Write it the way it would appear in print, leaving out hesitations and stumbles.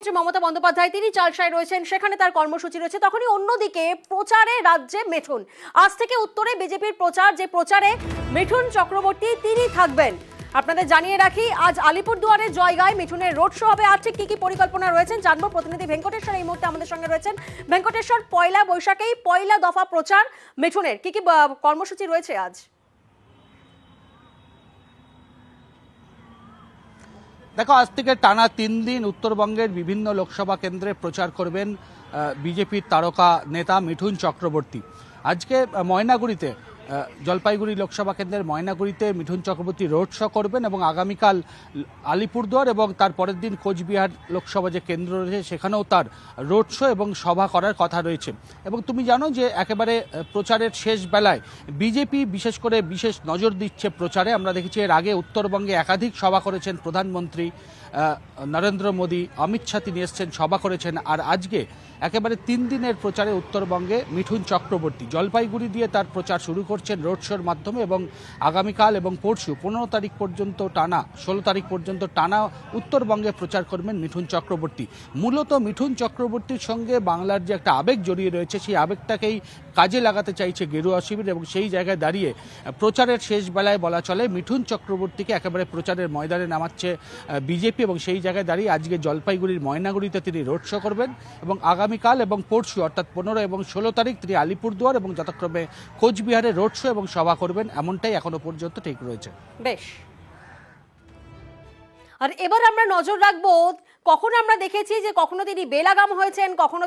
মুখ্যমন্ত্রী মমতা বন্দ্যোপাধ্যায় তিনি চালসায় রয়েছেন, সেখানে তার কর্মসূচি রয়েছে। তখনই অন্যদিকে প্রচারে রাজ্যে মিঠুন। আজ থেকে উত্তরে বিজেপির প্রচার, যে প্রচারে মিঠুন চক্রবর্তী তিনি থাকবেন। আপনাদের জানিয়ে রাখি, আজ আলিপুরদুয়ারে জয়গায় মিঠুনের রোড শো হবে। আর ঠিক কি কি পরিকল্পনা রয়েছেন জানবো। প্রতিনিধি ভেঙ্কটেশ্বর এই মুহূর্তে আমাদের সঙ্গে রয়েছেন। ভেঙ্কটেশ্বর, পয়লা বৈশাখেই পয়লা দফা প্রচার মিঠুনের, কি কি কর্মসূচি রয়েছে আজ? দেখো, আজ থেকে টানা 3 দিন উত্তরবঙ্গের বিভিন্ন লোকসভা কেন্দ্রে প্রচার করবেন বিজেপির তারকা নেতা মিঠুন চক্রবর্তী। আজকে ময়নাগুড়িতে, জলপাইগুড়ি লোকসভা কেন্দ্রের ময়নাগুড়িতে মিঠুন চক্রবর্তী রোড শো করবেন এবং আগামীকাল আলিপুরদুয়ার এবং তার পরের দিন কোচবিহার লোকসভা যে কেন্দ্র রয়েছে সেখানেও তার রোড শো এবং সভা করার কথা রয়েছে। এবং তুমি জানো যে একেবারে প্রচারের শেষ বেলায় বিজেপি বিশেষ করে বিশেষ নজর দিচ্ছে প্রচারে। আমরা দেখেছি এর আগে উত্তরবঙ্গে একাধিক সভা করেছেন প্রধানমন্ত্রী নরেন্দ্র মোদী, অমিত শাহ তিনি এসছেন, সভা করেছেন। আর আজকে একেবারে 3 দিনের প্রচারে উত্তরবঙ্গে মিঠুন চক্রবর্তী জলপাইগুড়ি দিয়ে তার প্রচার শুরু করছেন রোড শোর মাধ্যমে এবং আগামীকাল এবং পরশু 15 তারিখ পর্যন্ত টানা 16 তারিখ পর্যন্ত টানা উত্তরবঙ্গে প্রচার করবেন মিঠুন চক্রবর্তী। মূলত মিঠুন চক্রবর্তীর সঙ্গে বাংলার যে একটা আবেগ জড়িয়ে রয়েছে সেই আবেগটাকেই কাজে লাগাতে চাইছে গেরুয়া শিবির এবং সেই জায়গায় দাঁড়িয়ে প্রচারের শেষ বেলায় বলা চলে মিঠুন চক্রবর্তীকে একেবারে প্রচারের ময়দানে নামাচ্ছে বিজেপি এবং সেই জায়গায় দাঁড়িয়ে আজকে জলপাইগুড়ির ময়নাগুড়িতে তিনি রোড শো করবেন এবং আগামীকাল এবং পরশু অর্থাৎ 15 এবং 16 তারিখ তিনি আলিপুরদুয়ার এবং যথাক্রমে কোচবিহারে রোড শো এবং সভা করবেন, এমনটাই এখনো পর্যন্ত ঠিক রয়েছে। বেশ, আর এবার আমরা নজর রাখবো, কখনো আমরা দেখেছি যে কখনো তিনি বেলাগাম হয়েছেন, কখনো